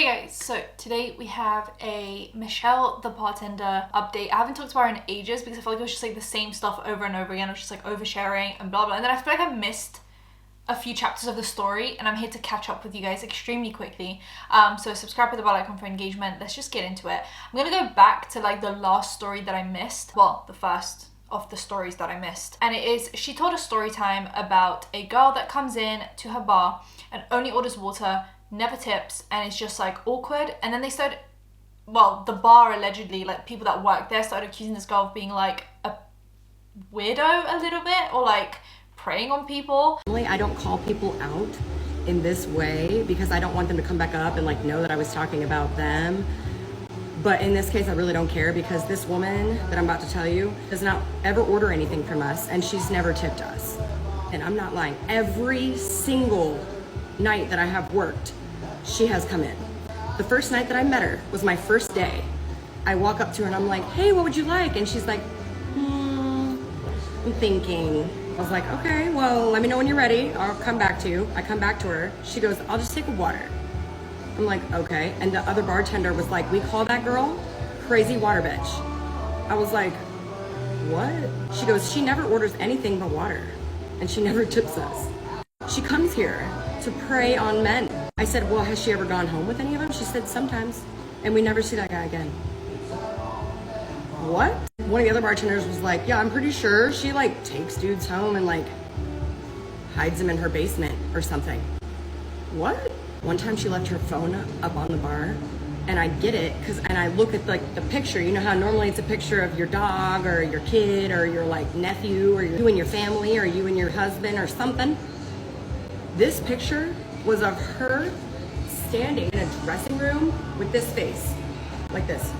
Hey guys, so today we have a Michelle the Bartender update. I haven't talked about her in ages because I feel like it was just like the same stuff over and over again. It was just like oversharing and blah blah. And then I feel like I missed a few chapters of the story and I'm here to catch up with you guys extremely quickly. So subscribe with the bell icon for engagement. Let's just get into it. I'm gonna go back to like the last story that I missed. Well, the first of the stories that I missed. And it is, she told a story time about a girl that comes in to her bar and only orders water, never tips, and it's just like awkward. And then they started, well, the bar allegedly, like people that work there started accusing this girl of being like a weirdo a little bit, or like preying on people. I don't call people out in this way because I don't want them to come back up and like know that I was talking about them. But in this case, I really don't care because this woman that I'm about to tell you does not ever order anything from us, and she's never tipped us. And I'm not lying. Every single night that I have worked, she has come in. The first night that I met her was my first day. I walk up to her and I'm like, hey, what would you like? And she's like, I'm thinking. I was like, okay, well, let me know when you're ready. I'll come back to you. I come back to her. She goes, I'll just take a water. I'm like, okay. And the other bartender was like, we call that girl crazy water bitch. I was like, what? She goes, she never orders anything but water and she never tips us. She comes here to prey on men. I said, well, has she ever gone home with any of them? She said, sometimes. And we never see that guy again. What? One of the other bartenders was like, yeah, I'm pretty sure she like takes dudes home and like hides them in her basement or something. What? One time she left her phone up on the bar, and I get it, and I look at like the picture. You know how normally it's a picture of your dog or your kid or your like nephew or you and your family or you and your husband or something. This picture was of her standing in a dressing room with this face, like this.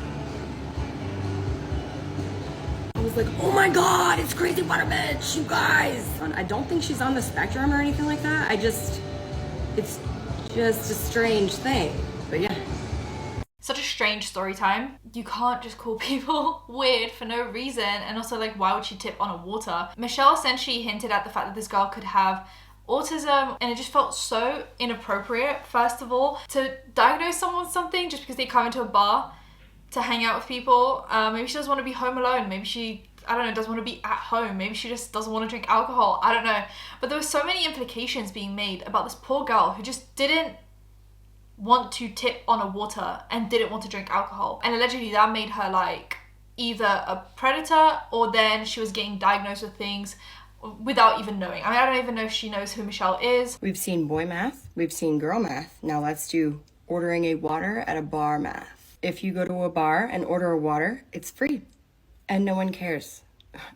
I was like, oh my God, it's crazy water bitch, you guys. I don't think she's on the spectrum or anything like that. It's just a strange thing, but yeah. Such a strange story time. You can't just call people weird for no reason, and also like, why would she tip on a water? Michelle essentially hinted at the fact that this girl could have autism, and it just felt so inappropriate, first of all, to diagnose someone with something just because they come into a bar to hang out with people. Maybe she doesn't want to be home alone. Maybe she, I don't know, doesn't want to be at home. Maybe she just doesn't want to drink alcohol. I don't know. But there were so many implications being made about this poor girl who just didn't want to tip on a water and didn't want to drink alcohol. And allegedly that made her like either a predator, or then she was getting diagnosed with things without even knowing. I mean, I don't even know if she knows who Michelle is. We've seen boy math, we've seen girl math. Now let's do ordering a water at a bar math. If you go to a bar and order a water, it's free and no one cares.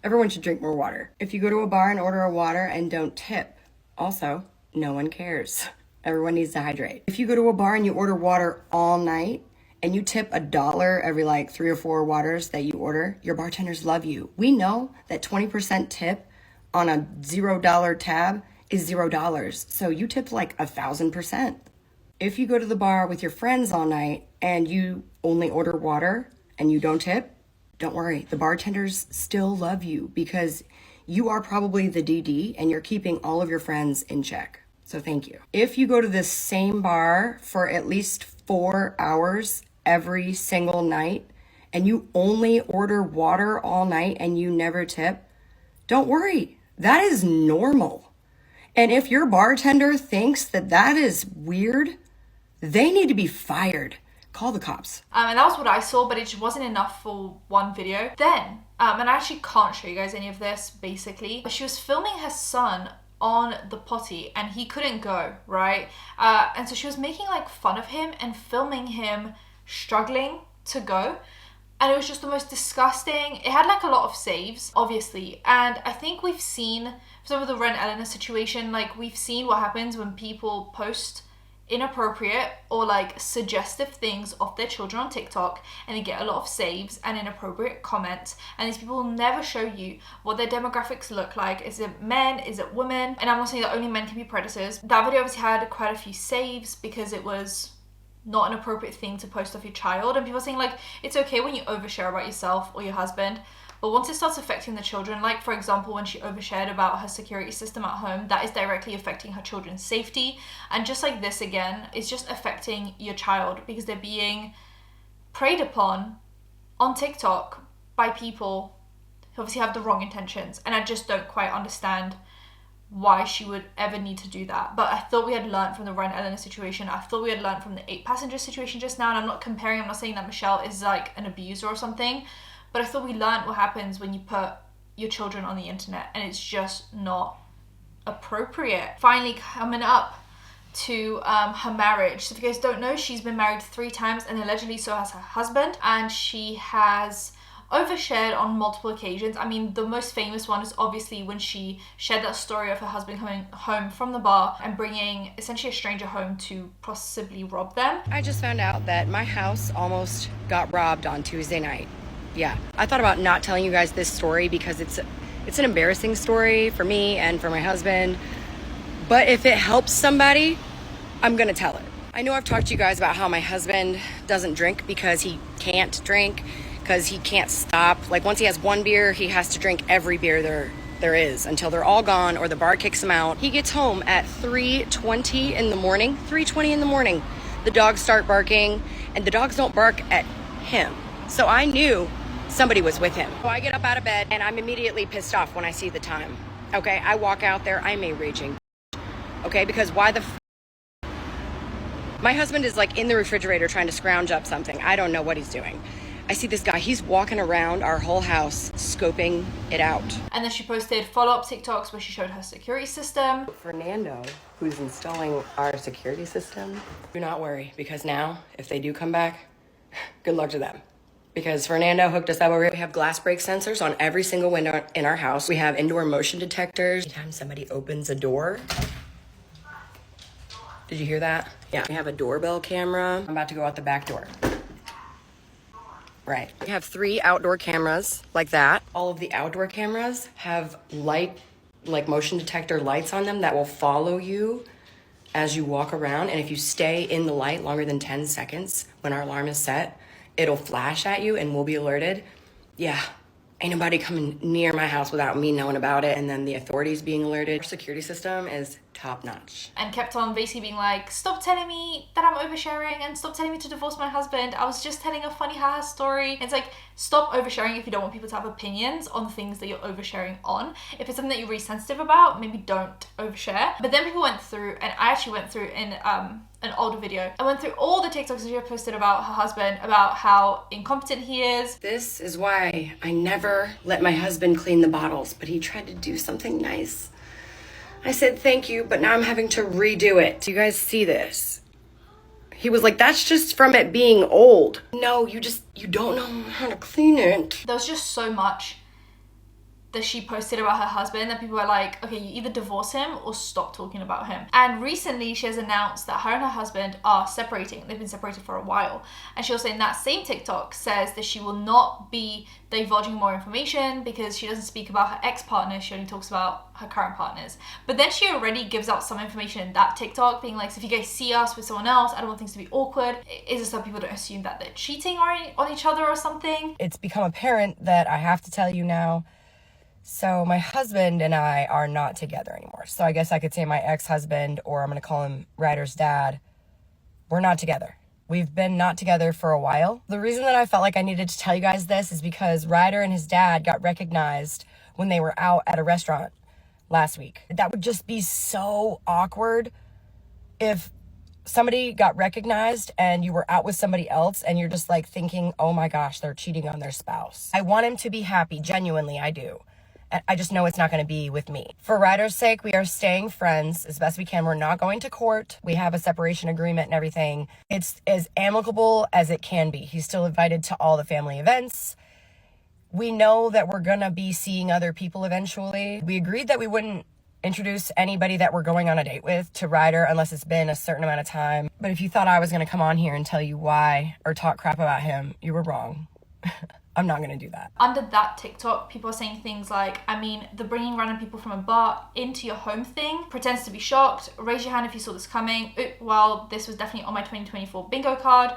Everyone should drink more water. If you go to a bar and order a water and don't tip, also, no one cares. Everyone needs to hydrate. If you go to a bar and you order water all night and you tip $1 every like 3 or 4 waters that you order, your bartenders love you. We know that 20% tip on a $0 tab is $0. So you tip like 1,000%. If you go to the bar with your friends all night and you only order water and you don't tip, don't worry. The bartenders still love you because you are probably the DD and you're keeping all of your friends in check. So thank you. If you go to this same bar for at least 4 hours every single night and you only order water all night and you never tip, don't worry. That is normal. And if your bartender thinks that that is weird, they need to be fired. Call the cops. And that was what I saw, but it just wasn't enough for one video. Then, and I actually can't show you guys any of this, basically, but she was filming her son on the potty and he couldn't go, right? And so she was making like fun of him and filming him struggling to go. And it was just the most disgusting. It had like a lot of saves, obviously. And I think we've seen, some of the Ren Eleanor situation, like we've seen what happens when people post inappropriate or like suggestive things of their children on TikTok and they get a lot of saves and inappropriate comments, and these people will never show you what their demographics look like. Is it men? Is it women? And I'm not saying that only men can be predators. That video obviously had quite a few saves because it was not an appropriate thing to post of your child, and people saying like it's okay when you overshare about yourself or your husband. But once it starts affecting the children, like for example, when she overshared about her security system at home, that is directly affecting her children's safety. And just like this again, it's just affecting your child because they're being preyed upon on TikTok by people who obviously have the wrong intentions. And I just don't quite understand why she would ever need to do that. But I thought we had learned from the Ryan Eleanor situation. I thought we had learned from the 8 passenger situation just now. And I'm not comparing, I'm not saying that Michelle is like an abuser or something. But I thought we learned what happens when you put your children on the internet. And it's just not appropriate. Finally coming up to her marriage. So if you guys don't know, she's been married 3 times and allegedly so has her husband. And she has overshared on multiple occasions. I mean, the most famous one is obviously when she shared that story of her husband coming home from the bar and bringing essentially a stranger home to possibly rob them. I just found out that my house almost got robbed on Tuesday night. Yeah, I thought about not telling you guys this story because it's an embarrassing story for me and for my husband. But if it helps somebody, I'm gonna tell it. I know I've talked to you guys about how my husband doesn't drink because he can't drink, because he can't stop. Like once he has 1 beer, he has to drink every beer there is until they're all gone or the bar kicks him out. He gets home at 3:20 in the morning. 3:20 in the morning. The dogs start barking and the dogs don't bark at him. So I knew somebody was with him. So I get up out of bed and I'm immediately pissed off when I see the time. Okay, I walk out there, I'm a raging. Okay, because why the my husband is like in the refrigerator trying to scrounge up something. I don't know what he's doing. I see this guy, he's walking around our whole house, scoping it out. And then she posted follow-up TikToks where she showed her security system. Fernando, who's installing our security system, do not worry, because now, if they do come back, good luck to them. Because Fernando hooked us up over here. We have glass break sensors on every single window in our house. We have indoor motion detectors. Anytime somebody opens a door. Did you hear that? Yeah. We have a doorbell camera. I'm about to go out the back door. Right. We have 3 outdoor cameras like that. All of the outdoor cameras have light, like motion detector lights on them that will follow you as you walk around. And if you stay in the light longer than 10 seconds when our alarm is set, it'll flash at you and we'll be alerted. Yeah. Ain't nobody coming near my house without me knowing about it and then the authorities being alerted. Our security system is top notch. And kept on basically being like, stop telling me that I'm oversharing and stop telling me to divorce my husband. I was just telling a funny haha story. It's like, stop oversharing if you don't want people to have opinions on things that you're oversharing on. If it's something that you're really sensitive about, maybe don't overshare. But then people went through, and I actually went through in an older video. I went through all the TikToks that she had posted about her husband, about how incompetent he is. This is why I never let my husband clean the bottles, but he tried to do something nice. I said, thank you, but now I'm having to redo it. Do you guys see this? He was like, that's just from it being old. No, you don't know how to clean it. There was just so much that she posted about her husband that people were like, okay, you either divorce him or stop talking about him. And recently she has announced that her and her husband are separating. They've been separated for a while. And she also in that same TikTok says that she will not be divulging more information because she doesn't speak about her ex-partners. She only talks about her current partners. But then she already gives out some information in that TikTok being like, so if you guys see us with someone else, I don't want things to be awkward. Is it so people don't assume that they're cheating on each other or something? It's become apparent that I have to tell you now. So my husband and I are not together anymore. So I guess I could say my ex-husband, or I'm going to call him Ryder's dad. We're not together. We've been not together for a while. The reason that I felt like I needed to tell you guys this is because Ryder and his dad got recognized when they were out at a restaurant last week. That would just be so awkward if somebody got recognized and you were out with somebody else and you're just like thinking, oh my gosh, they're cheating on their spouse. I want him to be happy. Genuinely, I do. I just know it's not going to be with me. For Ryder's sake, we are staying friends as best we can. We're not going to court. We have a separation agreement and everything. It's as amicable as it can be. He's still invited to all the family events. We know that we're going to be seeing other people eventually. We agreed that we wouldn't introduce anybody that we're going on a date with to Ryder unless it's been a certain amount of time. But if you thought I was going to come on here and tell you why or talk crap about him, you were wrong. I'm not going to do that. Under that TikTok, people are saying things like, I mean, the bringing random people from a bar into your home thing, pretends to be shocked, raise your hand if you saw this coming, well, this was definitely on my 2024 bingo card.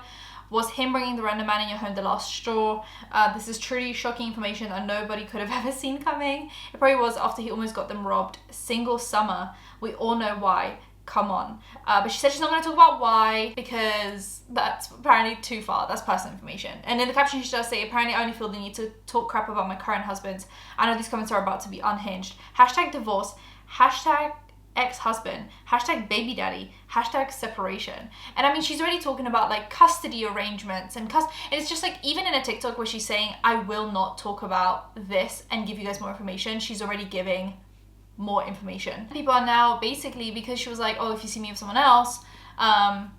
Was him bringing the random man in your home the last straw? This is truly shocking information that nobody could have ever seen coming. It probably was after he almost got them robbed. Single summer. We all know why. Come on. But she said she's not going to talk about why, because that's apparently too far. That's personal information. And in the caption she does say, apparently I only feel the need to talk crap about my current husband. I know these comments are about to be unhinged. Hashtag divorce. Hashtag ex-husband. Hashtag baby daddy. Hashtag separation. And I mean, she's already talking about like custody arrangements and it's just like, even in a TikTok where she's saying, I will not talk about this and give you guys more information, she's already giving more information. People are now basically, because she was like, oh, if you see me with someone else,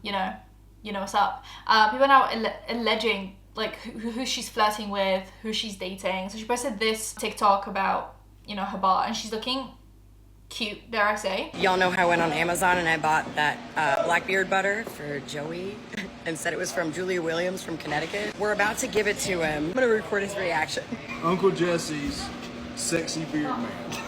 you know what's up. People are now alleging like who she's flirting with, who she's dating. So she posted this TikTok about, her bar, and she's looking cute, dare I say. Y'all know how I went on Amazon and I bought that Blackbeard butter for Joey and said it was from Julia Williams from Connecticut. We're about to give it to him. I'm gonna record his reaction. Uncle Jesse's sexy beard man.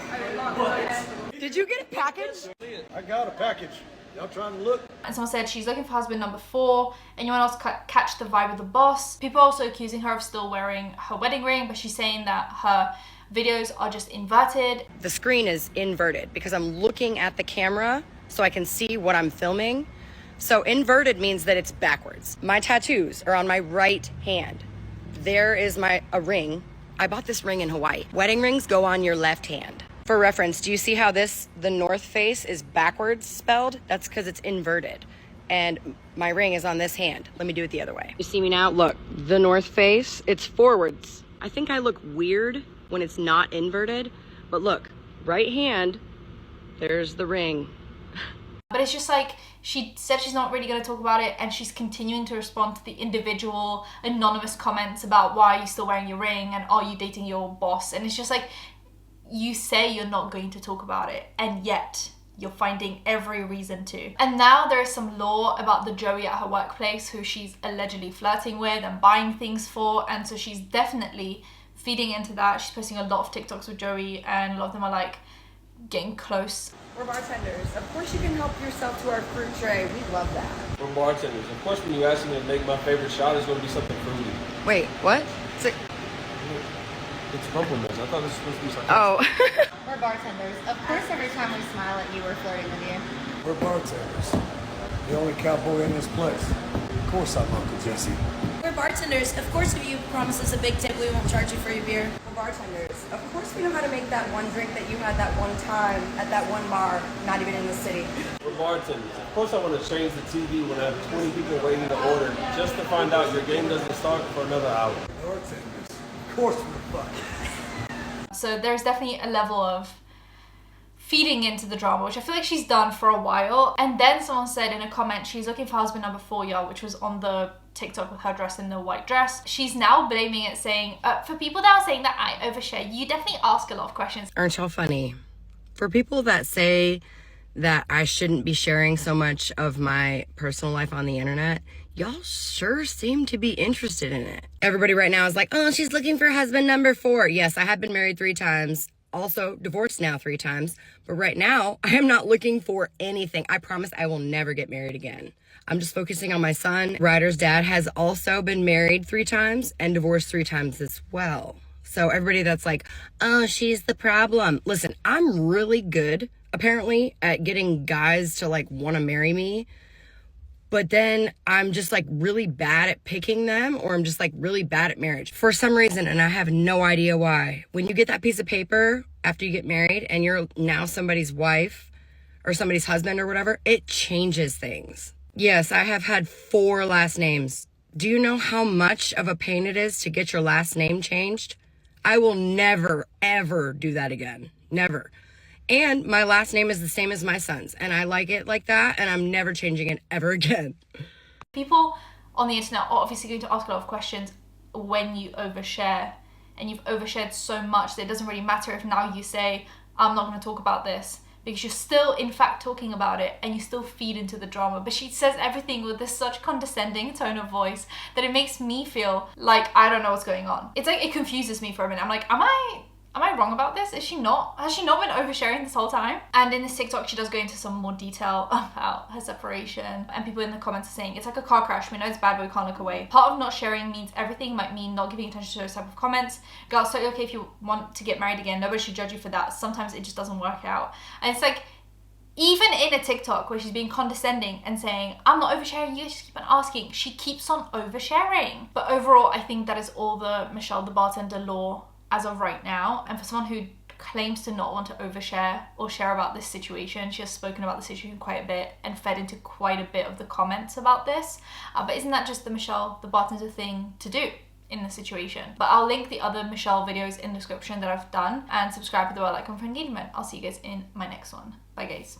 Did you get a package? I got a package. Y'all trying to look? And someone said she's looking for husband number 4. Anyone else catch the vibe of the boss? People are also accusing her of still wearing her wedding ring, but she's saying that her videos are just inverted. The screen is inverted because I'm looking at the camera so I can see what I'm filming. So inverted means that it's backwards. My tattoos are on my right hand. There is a ring. I bought this ring in Hawaii. Wedding rings go on your left hand. For reference, do you see how the north face is backwards spelled? That's because it's inverted. And my ring is on this hand. Let me do it the other way. You see me now? Look, the north face, it's forwards. I think I look weird when it's not inverted, but look, right hand, there's the ring. But it's just like, she said she's not really going to talk about it, and she's continuing to respond to the individual anonymous comments about why are you still wearing your ring and are you dating your boss? And it's just like, you say you're not going to talk about it, and yet you're finding every reason to. And now there is some law about the Joey at her workplace who she's allegedly flirting with and buying things for, and so she's definitely feeding into that. She's posting a lot of TikToks with Joey, and a lot of them are like getting close. We're bartenders. Of course you can help yourself to our fruit tray. We love that. We're bartenders. Of course, when you ask me to make my favorite shot, it's going to be something fruity. Wait, what? It's compliments. I thought this was supposed to be something. Oh. We're bartenders. Of course, every time we smile at you, we're flirting with you. We're bartenders. The only cowboy in this place. Of course I'm Uncle Jesse. We're bartenders. Of course, if you promise us a big tip, we won't charge you for your beer. We're bartenders. Of course we know how to make that one drink that you had that one time at that one bar, not even in the city. We're bartenders. Of course, I want to change the TV when I have 20 people waiting to order just to find out your game doesn't start for another hour. Bartenders. Of course we're fucking. So there's definitely a level of feeding into the drama, which I feel like she's done for a while. And then someone said in a comment, she's looking for husband number 4, y'all, which was on the TikTok with her dressed in the white dress. She's now blaming it, saying, for people that are saying that I overshare, you definitely ask a lot of questions. Aren't y'all funny? For people that say that I shouldn't be sharing so much of my personal life on the internet, y'all sure seem to be interested in it. Everybody right now is like, oh, she's looking for husband number 4. Yes, I have been married 3 times. Also divorced now 3 times. But right now, I am not looking for anything. I promise I will never get married again. I'm just focusing on my son. Ryder's dad has also been married 3 times and divorced 3 times as well. So everybody that's like, oh, she's the problem. Listen, I'm really good, apparently, at getting guys to like want to marry me. But then I'm just like really bad at picking them, or I'm just like really bad at marriage for some reason. And I have no idea why. When you get that piece of paper after you get married and you're now somebody's wife or somebody's husband or whatever, it changes things. Yes, I have had 4 last names. Do you know how much of a pain it is to get your last name changed? I will never, ever do that again. Never. And my last name is the same as my son's, and I like it like that, and I'm never changing it ever again. People on the internet are obviously going to ask a lot of questions when you overshare, and you've overshared so much that it doesn't really matter if now you say, I'm not going to talk about this, because you're still in fact talking about it and you still feed into the drama. But she says everything with this such condescending tone of voice that it makes me feel like I don't know what's going on. It's like it confuses me for a minute. I'm like, am I Am I wrong about this? Is she not? Has she not been oversharing this whole time? And in this TikTok, she does go into some more detail about her separation. And people in the comments are saying, it's like a car crash. We know it's bad, but we can't look away. Part of not sharing means everything. Might mean not giving attention to those type of comments. Girl, it's totally okay if you want to get married again. Nobody should judge you for that. Sometimes it just doesn't work out. And it's like, even in a TikTok where she's being condescending and saying, I'm not oversharing, you just keep on asking, she keeps on oversharing. But overall, I think that is all the Michelle the Bartender lore as of right now. And for someone who claims to not want to overshare or share about this situation, she has spoken about the situation quite a bit and fed into quite a bit of the comments about this. But isn't that just the Michelle the Bartender thing to do in the situation? But I'll link the other Michelle videos in the description that I've done, and subscribe to the bell icon for engagement. I'll see you guys in my next one. Bye guys.